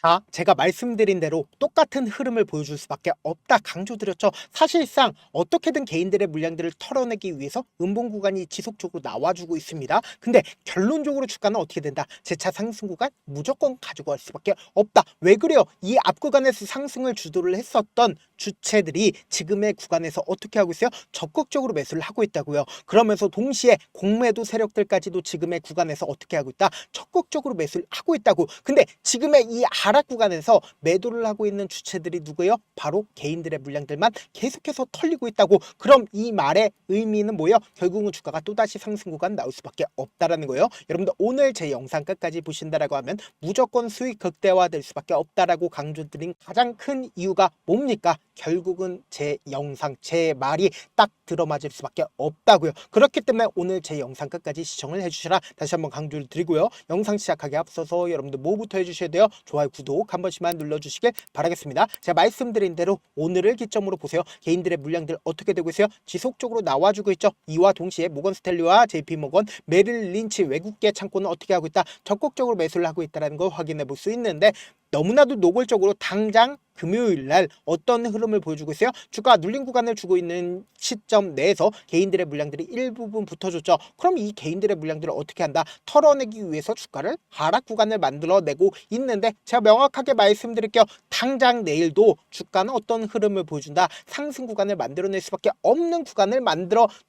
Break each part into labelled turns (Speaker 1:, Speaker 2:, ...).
Speaker 1: 자, 제가 말씀드린 대로 똑같은 흐름을 보여줄 수밖에 없다 강조드렸죠. 사실상 어떻게든 개인들의 물량들을 털어내기 위해서 음봉 구간이 지속적으로 나와주고 있습니다. 근데 결론적으로 주가는 어떻게 된다? 재차 상승 구간 무조건 가지고 갈 수밖에 없다. 왜 그래요? 이 앞 구간에서 상승을 주도를 했었던 주체들이 지금의 구간에서 어떻게 하고 있어요? 적극적으로 매수를 하고 있다고요. 그러면서 동시에 공매도 세력들까지도 지금의 구간에서 어떻게 하고 있다? 적극적으로 매수를 하고 있다고. 근데 지금의 이 하락 구간에서 매도를 하고 있는 주체들이 누구예요? 바로 개인들의 물량들만 계속해서 털리고 있다고. 그럼 이 말의 의미는 뭐예요? 결국은 주가가 또다시 상승 구간 나올 수밖에 없다라는 거예요. 여러분들 오늘 제 영상 끝까지 보신다라고 하면 무조건 수익 극대화될 수밖에 없다라고 강조드린 가장 큰 이유가 뭡니까? 결국은 제 영상, 제 말이 딱 들어맞을 수밖에 없다고요. 그렇기 때문에 오늘 제 영상 끝까지 시청을 해주시라 다시 한번 강조를 드리고요. 영상 시작하기 앞서서 여러분들 뭐부터 해주셔야 돼요? 좋아요, 구독 한 번씩만 눌러주시길 바라겠습니다. 제가 말씀드린 대로 오늘을 기점으로 보세요. 개인들의 물량들 어떻게 되고 있어요? 지속적으로 나와주고 있죠. 이와 동시에 모건스탠리와 JP모건, 메릴 린치 외국계 창고는 어떻게 하고 있다? 적극적으로 매수를 하고 있다는 걸 확인해 볼 수 있는데 너무나도 노골적으로 당장 금요일 날 어떤 흐름을 보여주고 있어요? 주가 눌린 구간을 주고 있는 시점 내에서 개인들의 물량들이 일부분 붙어줬죠. 그럼 이 개인들의 물량들을 어떻게 한다? 털어내기 위해서 주가를 하락 구간을 만들어내고 있는데 제가 명확하게 말씀드릴게요. 당장 내일도 주가는 어떤 흐름을 보여준다? 상승 구간을 만들어낼 수밖에 없는 구간을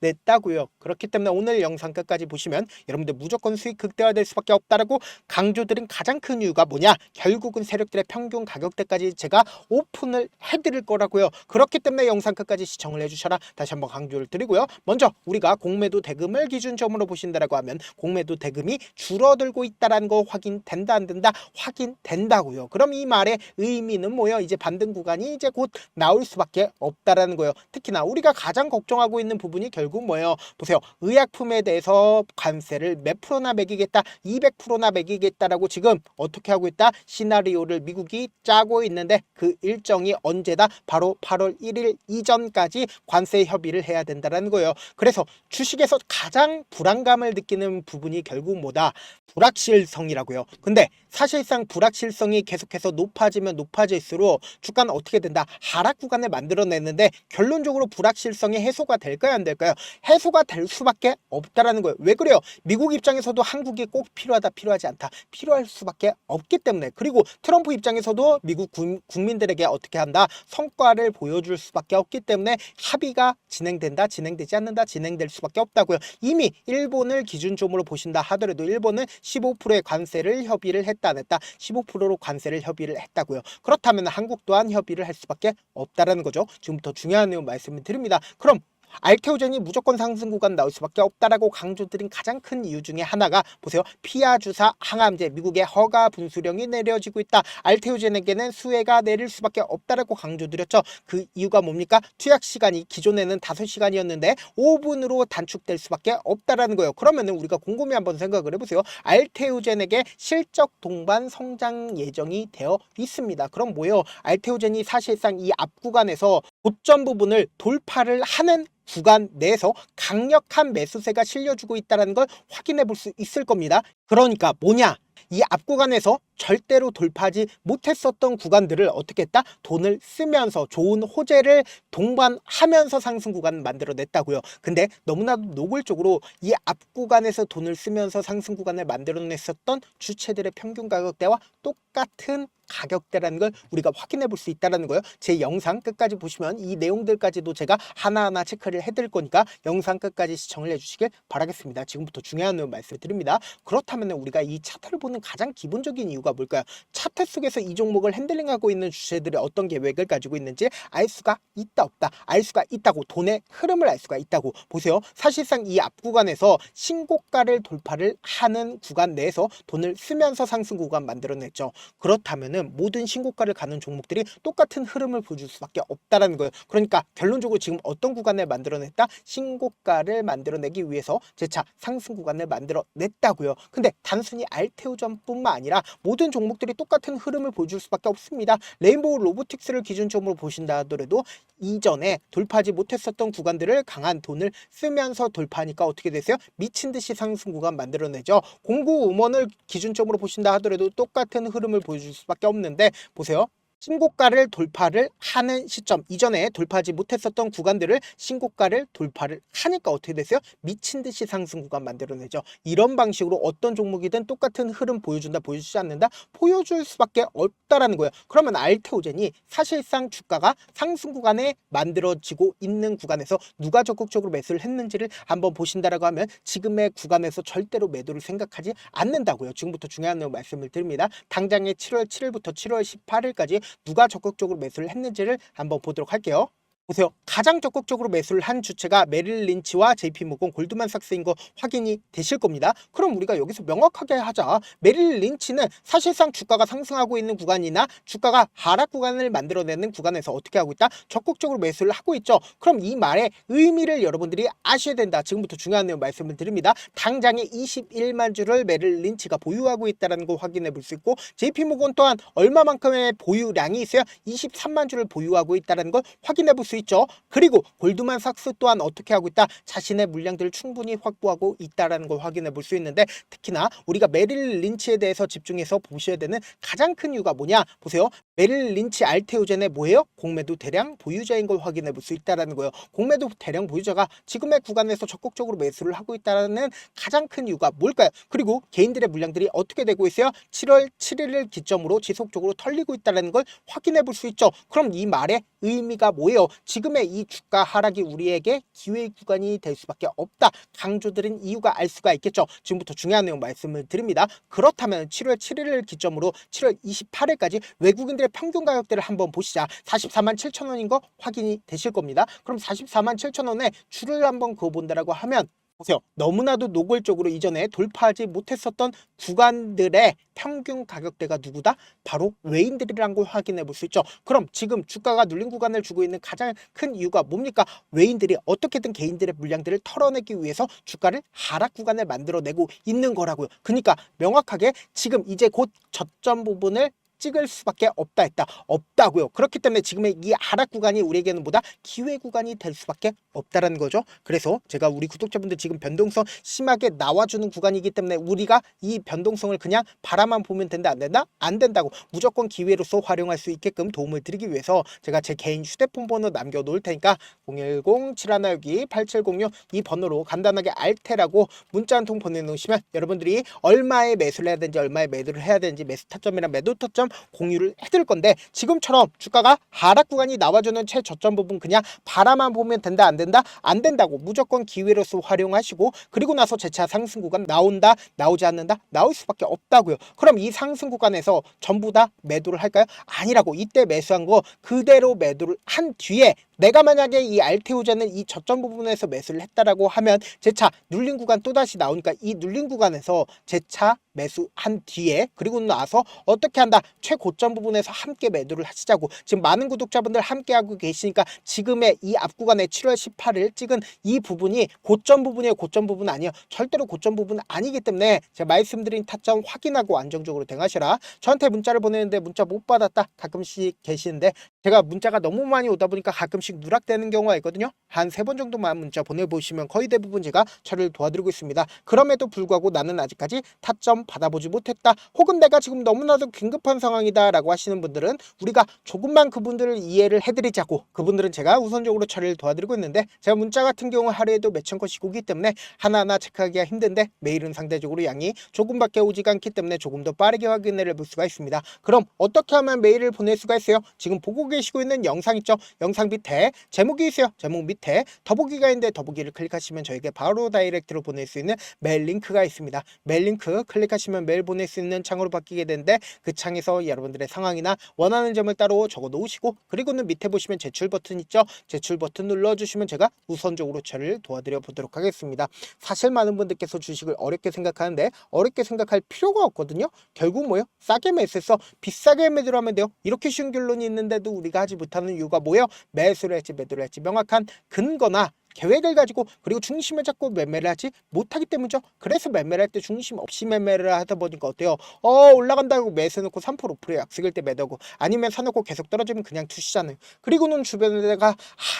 Speaker 1: 만들어냈다고요. 그렇기 때문에 오늘 영상 끝까지 보시면 여러분들 무조건 수익 극대화될 수밖에 없다라고 강조드린 가장 큰 이유가 뭐냐? 결국은 세력들의 평균 가격대까지 제가 오픈을 해드릴 거라고요. 그렇기 때문에 영상 끝까지 시청을 해주셔라 다시 한번 강조를 드리고요. 먼저 우리가 공매도 대금을 기준점으로 보신다라고 하면 공매도 대금이 줄어들고 있다는 거 확인된다 안 된다? 확인된다고요. 그럼 이 말의 의미는 뭐예요? 이제 반등 구간이 이제 곧 나올 수밖에 없다라는 거예요. 특히나 우리가 가장 걱정하고 있는 부분이 결국 뭐예요? 보세요. 의약품에 대해서 관세를 몇 프로나 매기겠다? 200%나 매기겠다라고 지금 어떻게 하고 있다? 시나리오를 미국이 짜고 있는데 그 일정이 언제다? 바로 8월 1일 이전까지 관세 협의를 해야 된다는 거예요. 그래서 주식에서 가장 불안감을 느끼는 부분이 결국 뭐다? 불확실성이라고요. 근데 사실상 불확실성이 계속해서 높아지면 높아질수록 주가는 어떻게 된다? 하락 구간을 만들어내는데 결론적으로 불확실성이 해소가 될까요? 안 될까요? 해소가 될 수밖에 없다라는 거예요. 왜 그래요? 미국 입장에서도 한국이 꼭 필요하다, 필요하지 않다. 필요할 수밖에 없기 때문에. 그리고 트럼프 입장에서도 미국 국민들에게 어떻게 한다? 성과를 보여줄 수밖에 없기 때문에 합의가 진행된다, 진행되지 않는다, 진행될 수밖에 없다고요. 이미 일본을 기준점으로 보신다 하더라도 일본은 15%의 관세를 협의를 했다 안 했다? 15%로 관세를 협의를 했다고요. 그렇다면 한국 또한 협의를 할 수밖에 없다라는 거죠. 지금부터 중요한 내용 말씀을 드립니다. 그럼 알테오젠이 무조건 상승 구간 나올 수밖에 없다라고 강조드린 가장 큰 이유 중에 하나가 보세요. 피아 주사 항암제 미국의 허가 분수령이 내려지고 있다. 알테오젠에게는 수혜가 내릴 수밖에 없다라고 강조드렸죠. 그 이유가 뭡니까? 투약 시간이 기존에는 5시간이었는데 5분으로 단축될 수밖에 없다라는 거예요. 그러면 우리가 곰곰이 한번 생각을 해보세요. 알테오젠에게 실적 동반 성장 예정이 되어 있습니다. 그럼 뭐예요? 알테오젠이 사실상 이 앞 구간에서 고점 부분을 돌파를 하는 구간 내에서 강력한 매수세가 실려주고 있다는 걸 확인해 볼 수 있을 겁니다. 그러니까 뭐냐? 이 앞 구간에서 절대로 돌파하지 못했었던 구간들을 어떻게 했다? 돈을 쓰면서 좋은 호재를 동반하면서 상승 구간을 만들어냈다고요. 근데 너무나도 노골적으로 이 앞 구간에서 돈을 쓰면서 상승 구간을 만들어냈었던 주체들의 평균 가격대와 똑같은 가격대라는 걸 우리가 확인해 볼 수 있다는 거예요. 제 영상 끝까지 보시면 이 내용들까지도 제가 하나하나 체크를 해드릴 거니까 영상 끝까지 시청을 해주시길 바라겠습니다. 지금부터 중요한 내용 말씀드립니다. 그렇다면 우리가 이 차트를 보는 가장 기본적인 이유가 뭘까요? 차트 속에서 이 종목을 핸들링하고 있는 주체들이 어떤 계획을 가지고 있는지 알 수가 있다 없다? 알 수가 있다고. 돈의 흐름을 알 수가 있다고. 보세요. 사실상 이 앞 구간에서 신고가를 돌파를 하는 구간 내에서 돈을 쓰면서 상승 구간 만들어냈죠. 그렇다면은 모든 신고가를 가는 종목들이 똑같은 흐름을 보여줄 수밖에 없다라는 거예요. 그러니까 결론적으로 지금 어떤 구간을 만들어냈다? 신고가를 만들어내기 위해서 재차 상승 구간을 만들어냈다고요. 근데 단순히 알테오전뿐만 아니라 모든 종목들이 똑같은 흐름을 보여줄 수밖에 없습니다. 레인보우 로보틱스를 기준점으로 보신다 하더라도 이전에 돌파하지 못했었던 구간들을 강한 돈을 쓰면서 돌파하니까 어떻게 됐어요? 미친 듯이 상승 구간 만들어내죠. 공구 음원을 기준점으로 보신다 하더라도 똑같은 흐름을 보여줄 수밖에 수밖에 없는데 보세요. 신고가를 돌파를 하는 시점, 이전에 돌파하지 못했었던 구간들을 신고가를 돌파를 하니까 어떻게 됐어요? 미친 듯이 상승 구간 만들어내죠. 이런 방식으로 어떤 종목이든 똑같은 흐름 보여준다, 보여주지 않는다, 보여줄 수밖에 없다라는 거예요. 그러면 알테오젠이 사실상 주가가 상승 구간에 만들어지고 있는 구간에서 누가 적극적으로 매수를 했는지를 한번 보신다라고 하면 지금의 구간에서 절대로 매도를 생각하지 않는다고요. 지금부터 중요한 내용 말씀을 드립니다. 당장의 7월 7일부터 7월 18일까지 누가 적극적으로 매수를 했는지를 한번 보도록 할게요. 보세요. 가장 적극적으로 매수를 한 주체가 메릴 린치와 JP모건, 골드만삭스인 거 확인이 되실 겁니다. 그럼 우리가 여기서 명확하게 하자. 메릴 린치는 사실상 주가가 상승하고 있는 구간이나 주가가 하락 구간을 만들어내는 구간에서 어떻게 하고 있다? 적극적으로 매수를 하고 있죠. 그럼 이 말의 의미를 여러분들이 아셔야 된다. 지금부터 중요한 내용 말씀을 드립니다. 당장에 21만 주를 메릴 린치가 보유하고 있다는 거 확인해 볼 수 있고, JP모건 또한 얼마만큼의 보유량이 있어요? 23만 주를 보유하고 있다는 걸 확인해 볼 수 있죠. 그리고 골드만삭스 또한 어떻게 하고 있다? 자신의 물량들을 충분히 확보하고 있다는 걸 확인해 볼 수 있는데, 특히나 우리가 메릴 린치에 대해서 집중해서 보셔야 되는 가장 큰 이유가 뭐냐? 보세요. 메릴 린치 알테오젠의 뭐예요? 공매도 대량 보유자인 걸 확인해 볼 수 있다는 거예요. 공매도 대량 보유자가 지금의 구간에서 적극적으로 매수를 하고 있다는 가장 큰 이유가 뭘까요? 그리고 개인들의 물량들이 어떻게 되고 있어요? 7월 7일을 기점으로 지속적으로 털리고 있다는 걸 확인해 볼 수 있죠. 그럼 이 말의 의미가 뭐예요? 지금의 이 주가 하락이 우리에게 기회 구간이 될 수밖에 없다. 강조드린 이유가 알 수가 있겠죠. 지금부터 중요한 내용 말씀을 드립니다. 그렇다면 7월 7일을 기점으로 7월 28일까지 외국인들의 평균 가격대를 한번 보시자. 44만 7천 원인 거 확인이 되실 겁니다. 그럼 44만 7천 원에 줄을 한번 그어본다라고 하면 보세요. 너무나도 노골적으로 이전에 돌파하지 못했었던 구간들의 평균 가격대가 누구다? 바로 외인들이란 걸 확인해 볼 수 있죠. 그럼 지금 주가가 눌린 구간을 주고 있는 가장 큰 이유가 뭡니까? 외인들이 어떻게든 개인들의 물량들을 털어내기 위해서 주가를 하락 구간을 만들어내고 있는 거라고요. 그러니까 명확하게 지금 이제 곧 저점 부분을 찍을 수밖에 없다 했다. 없다고요. 그렇기 때문에 지금의 이 하락 구간이 우리에게는 뭐다? 기회 구간이 될 수밖에 없다라는 거죠. 그래서 제가 우리 구독자분들 지금 변동성 심하게 나와주는 구간이기 때문에 우리가 이 변동성을 그냥 바라만 보면 된다 안 된다? 안 된다고. 무조건 기회로서 활용할 수 있게끔 도움을 드리기 위해서 제가 제 개인 휴대폰 번호 남겨놓을 테니까 010-7162-8706 이 번호로 간단하게 알테라고 문자 한 통 보내놓으시면 여러분들이 얼마에 매수를 해야 되는지 얼마에 매도를 해야 되는지 매수 타점이랑 매도 타점 공유를 해드릴 건데, 지금처럼 주가가 하락 구간이 나와주는 최저점 부분 그냥 바라만 보면 된다 안 된다? 안 된다고. 무조건 기회로서 활용하시고, 그리고 나서 재차 상승 구간 나온다 나오지 않는다? 나올 수밖에 없다고요. 그럼 이 상승 구간에서 전부 다 매도를 할까요? 아니라고. 이때 매수한 거 그대로 매도를 한 뒤에 내가 만약에 이 알테오젠은 이 저점 부분에서 매수를 했다라고 하면 재차 눌린 구간 또다시 나오니까 이 눌린 구간에서 재차 매수한 뒤에 그리고 나서 어떻게 한다? 최고점 부분에서 함께 매도를 하시자고. 지금 많은 구독자분들 함께 하고 계시니까 지금의 이 앞 구간에 7월 18일 찍은 이 부분이 고점 부분이에요. 고점 부분 아니에요. 절대로 고점 부분 아니기 때문에 제가 말씀드린 타점 확인하고 안정적으로 대응하시라. 저한테 문자를 보내는데 문자 못 받았다 가끔씩 계시는데, 제가 문자가 너무 많이 오다 보니까 가끔씩 누락되는 경우가 있거든요. 한 3번 정도만 문자 보내보시면 거의 대부분 제가 처리를 도와드리고 있습니다. 그럼에도 불구하고 나는 아직까지 타점 받아보지 못했다, 혹은 내가 지금 너무나도 긴급한 상황이다 라고 하시는 분들은 우리가 조금만 그분들을 이해를 해드리자고, 그분들은 제가 우선적으로 처리를 도와드리고 있는데, 제가 문자 같은 경우 하루에도 몇천 건씩 오기 때문에 하나하나 체크하기가 힘든데 메일은 상대적으로 양이 조금밖에 오지가 않기 때문에 조금 더 빠르게 확인을 볼 수가 있습니다. 그럼 어떻게 하면 메일을 보낼 수가 있어요? 지금 보고 계시고 있는 영상 있죠? 영상 밑에 제목이 있어요. 제목 밑에 더보기가 있는데 더보기를 클릭하시면 저에게 바로 다이렉트로 보낼 수 있는 메일 링크가 있습니다. 메일 링크 클릭하시면 메일 보낼 수 있는 창으로 바뀌게 되는데, 그 창에서 여러분들의 상황이나 원하는 점을 따로 적어 놓으시고, 그리고는 밑에 보시면 제출 버튼 있죠? 제출 버튼 눌러주시면 제가 우선적으로 처리를 도와드려 보도록 하겠습니다. 사실 많은 분들께서 주식을 어렵게 생각하는데 어렵게 생각할 필요가 없거든요. 결국 뭐예요? 싸게 매수해서 비싸게 매도를 하면 돼요. 이렇게 쉬운 결론이 있는데도 우리가 하지 못하는 이유가 뭐예요? 매수를 할지 매도를 할지 명확한 근거나 계획을 가지고 그리고 중심을 잡고 매매를 하지 못하기 때문이죠. 그래서 매매를 할 때 중심 없이 매매를 하다 보니까 어때요? 올라간다고 매수해놓고 3% 5% 약속일 때 매도고 아니면 사놓고 계속 떨어지면 그냥 투시잖아요. 그리고는 주변에다가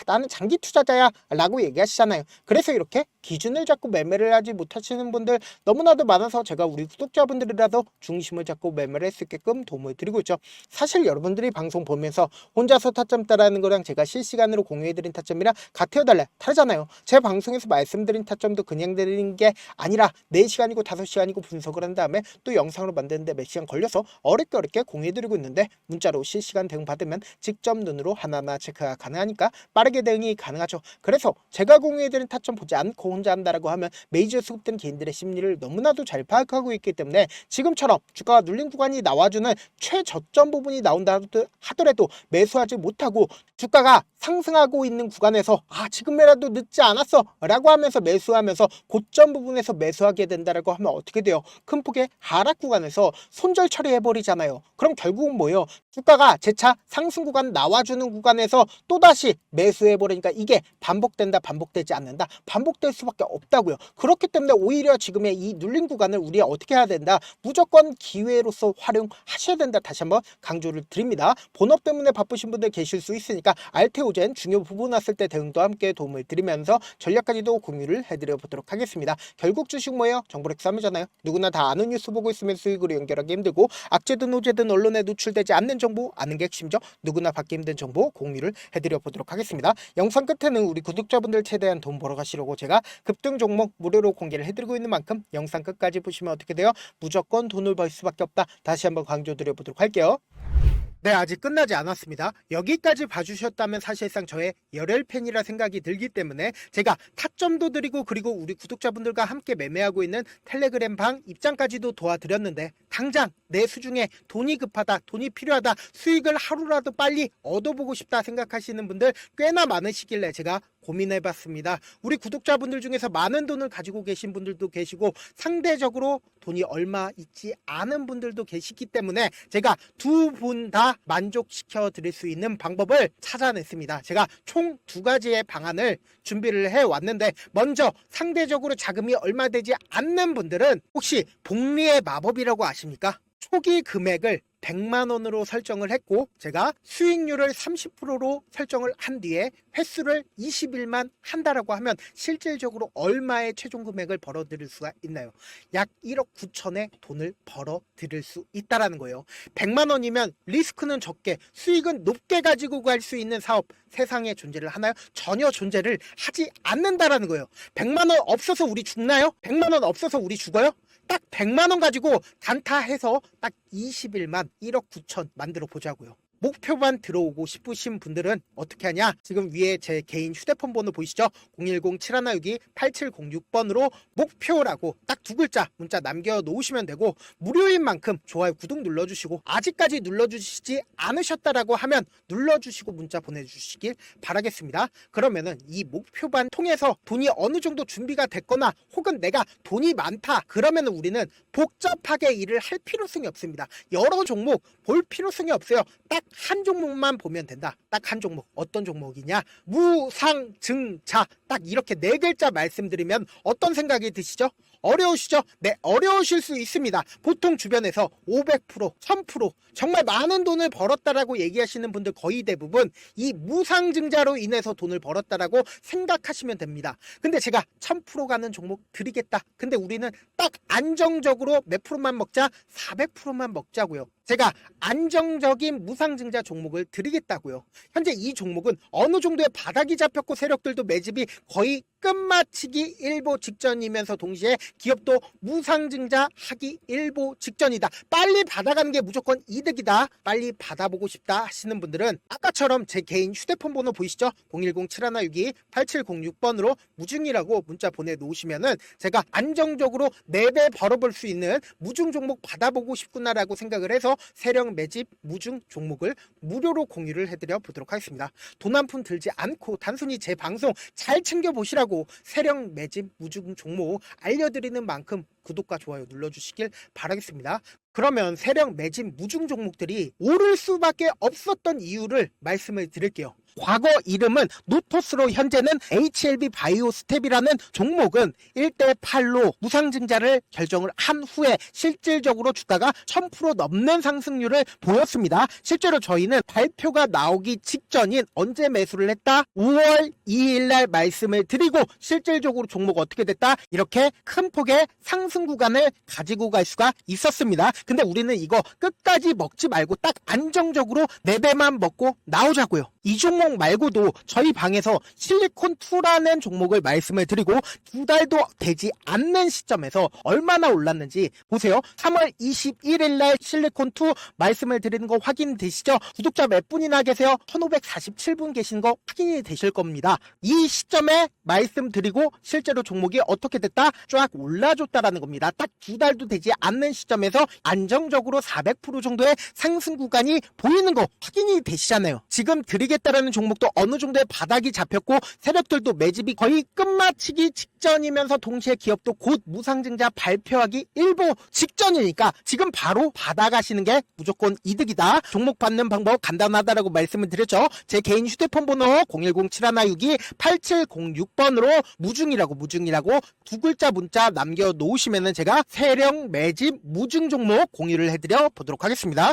Speaker 1: 나는 장기 투자자야 라고 얘기하시잖아요. 그래서 이렇게 기준을 잡고 매매를 하지 못하시는 분들 너무나도 많아서 제가 우리 구독자분들이라도 중심을 잡고 매매를 할 수 있게끔 도움을 드리고 있죠. 사실 여러분들이 방송 보면서 혼자서 타점 따라하는 거랑 제가 실시간으로 공유해드린 타점이랑 같아요 달라요? 다르잖아요. 제 방송에서 말씀드린 타점도 그냥 드리는 게 아니라 4시간이고 5시간이고 분석을 한 다음에 또 영상으로 만드는데 몇 시간 걸려서 어렵게 공유해드리고 있는데 문자로 실시간 대응 받으면 직접 눈으로 하나하나 체크가 가능하니까 빠르게 대응이 가능하죠. 그래서 제가 공유해드린 타점 보지 않고 혼자 한다라고 하면 메이저 수급된 개인들의 심리를 너무나도 잘 파악하고 있기 때문에 지금처럼 주가가 눌린 구간이 나와주는 최저점 부분이 나온다 하더라도 매수하지 못하고 주가가 상승하고 있는 구간에서 지금이라도 늦지 않았어 라고 하면서 매수하면서 고점 부분에서 매수하게 된다라고 하면 어떻게 돼요? 큰 폭의 하락 구간에서 손절 처리해버리잖아요. 그럼 결국은 뭐예요? 주가가 재차 상승 구간 나와주는 구간에서 또다시 매수해버리니까 이게 반복되지 않는다. 반복될 수밖에 없다고요. 그렇기 때문에 오히려 지금의 이 눌린 구간을 우리가 어떻게 해야 된다? 무조건 기회로서 활용하셔야 된다. 다시 한번 강조를 드립니다. 본업 때문에 바쁘신 분들 계실 수 있으니까 알테오젠 중요 부분 왔을 때 대응도 함께 도움을 드리면서 전략까지도 공유를 해드려 보도록 하겠습니다. 결국 주식 뭐예요? 정보력 싸움이잖아요. 누구나 다 아는 뉴스 보고 있으면 수익으로 연결하기 힘들고 악재든 호재든 언론에 노출되지 않는 정보 아는 게 핵심이죠. 누구나 받기 힘든 정보 공유를 해드려 보도록 하겠습니다. 영상 끝에는 우리 구독자분들 최대한 돈 벌어 가시려고 제가 급등 종목 무료로 공개를 해드리고 있는 만큼 영상 끝까지 보시면 어떻게 돼요? 무조건 돈을 벌 수밖에 없다. 다시 한번 강조드려 보도록 할게요. 네, 아직 끝나지 않았습니다. 여기까지 봐주셨다면 사실상 저의 열혈 팬이라 생각이 들기 때문에 제가 타점도 드리고 그리고 우리 구독자분들과 함께 매매하고 있는 텔레그램 방 입장까지도 도와드렸는데 당장 내 수중에 돈이 급하다, 돈이 필요하다, 수익을 하루라도 빨리 얻어보고 싶다 생각하시는 분들 꽤나 많으시길래 제가 고민해봤습니다. 우리 구독자분들 중에서 많은 돈을 가지고 계신 분들도 계시고 상대적으로 돈이 얼마 있지 않은 분들도 계시기 때문에 제가 두 분 다 만족시켜 드릴 수 있는 방법을 찾아냈습니다. 제가 총 2가지의 방안을 준비를 해왔는데 먼저 상대적으로 자금이 얼마 되지 않는 분들은 혹시 복리의 마법이라고 아십니까? 초기 금액을 100만원으로 설정을 했고 제가 수익률을 30%로 설정을 한 뒤에 횟수를 20일만 한다라고 하면 실질적으로 얼마의 최종 금액을 벌어들일 수가 있나요? 약 1억 9천의 돈을 벌어들일 수 있다라는 거예요. 100만원이면 리스크는 적게 수익은 높게 가지고 갈 수 있는 사업 세상에 존재를 하나요? 전혀 존재를 하지 않는다라는 거예요. 100만원 없어서 우리 죽나요? 100만원 없어서 우리 죽어요? 딱 100만원 가지고 단타해서 딱 20일만 1억 9천 만들어 보자고요. 목표만 들어오고 싶으신 분들은 어떻게 하냐? 지금 위에 제 개인 휴대폰 번호 보이시죠? 010-7162-8706번으로 목표라고 딱 2글자 문자 남겨놓으시면 되고 무료인 만큼 좋아요 구독 눌러주시고 아직까지 눌러주시지 않으셨다라고 하면 눌러주시고 문자 보내주시길 바라겠습니다. 그러면은 이 목표반 통해서 돈이 어느 정도 준비가 됐거나 혹은 내가 돈이 많다 그러면은 우리는 복잡하게 일을 할 필요성이 없습니다. 여러 종목 볼 필요성이 없어요. 딱 한 종목만 보면 된다. 딱 한 종목. 어떤 종목이냐? 무상증자. 딱 이렇게 4글자 말씀드리면 어떤 생각이 드시죠? 어려우시죠? 네, 어려우실 수 있습니다. 보통 주변에서 500%, 1000% 정말 많은 돈을 벌었다라고 얘기하시는 분들 거의 대부분 이 무상증자로 인해서 돈을 벌었다라고 생각하시면 됩니다. 근데 제가 1000% 가는 종목 드리겠다. 근데 우리는 딱 안정적으로 몇 프로만 먹자? 400%만 먹자고요. 제가 안정적인 무상증자 종목을 드리겠다고요. 현재 이 종목은 어느 정도의 바닥이 잡혔고 세력들도 매집이 거의 끝마치기 일보 직전이면서 동시에 기업도 무상증자 하기 일보 직전이다. 빨리 받아가는 게 무조건 이득이다. 빨리 받아보고 싶다 하시는 분들은 아까처럼 제 개인 휴대폰 번호 보이시죠? 010-7162-8706번으로 무중이라고 문자 보내놓으시면은 제가 안정적으로 4배 벌어볼 수 있는 무중 종목 받아보고 싶구나라고 생각을 해서 세력 매집 무중 종목을 무료로 공유를 해드려 보도록 하겠습니다. 돈 한 푼 들지 않고 단순히 제 방송 잘 챙겨보시라고 세력 매집 무중 종목 알려드리는 만큼 구독과 좋아요 눌러주시길 바라겠습니다. 그러면 세력 매집 무중 종목들이 오를 수밖에 없었던 이유를 말씀을 드릴게요. 과거 이름은 노토스로 현재는 HLB 바이오스텝이라는 종목은 1대8로 무상증자를 결정을 한 후에 실질적으로 주가가 1000% 넘는 상승률을 보였습니다. 실제로 저희는 발표가 나오기 직전인 언제 매수를 했다? 5월 2일 날 말씀을 드리고 실질적으로 종목 어떻게 됐다? 이렇게 큰 폭의 상승 구간을 가지고 갈 수가 있었습니다. 근데 우리는 이거 끝까지 먹지 말고 딱 안정적으로 4배만 먹고 나오자고요. 이 종목 말고도 저희 방에서 실리콘2라는 종목을 말씀을 드리고 2달도 되지 않는 시점에서 얼마나 올랐는지 보세요. 3월 21일 날 실리콘2 말씀을 드리는 거 확인되시죠? 구독자 몇 분이나 계세요? 1547분 계신 거 확인이 되실 겁니다. 이 시점에 말씀드리고 실제로 종목이 어떻게 됐다? 쫙 올라줬다라는 겁니다. 딱 2달도 되지 않는 시점에서 안정적으로 400% 정도의 상승 구간이 보이는 거 확인이 되시잖아요. 지금 드리겠다라는 종목도 어느 정도의 바닥이 잡혔고 세력들도 매집이 거의 끝마치기 직전이면서 동시에 기업도 곧 무상증자 발표하기 일보 직전이니까 지금 바로 받아가시는 게 무조건 이득이다. 종목 받는 방법 간단하다라고 말씀을 드렸죠. 제 개인 휴대폰 번호 010-7162-8706번으로 무중이라고 두 글자 문자 남겨놓으시면은 제가 세력 매집 무중 종목 공유를 해드려 보도록 하겠습니다.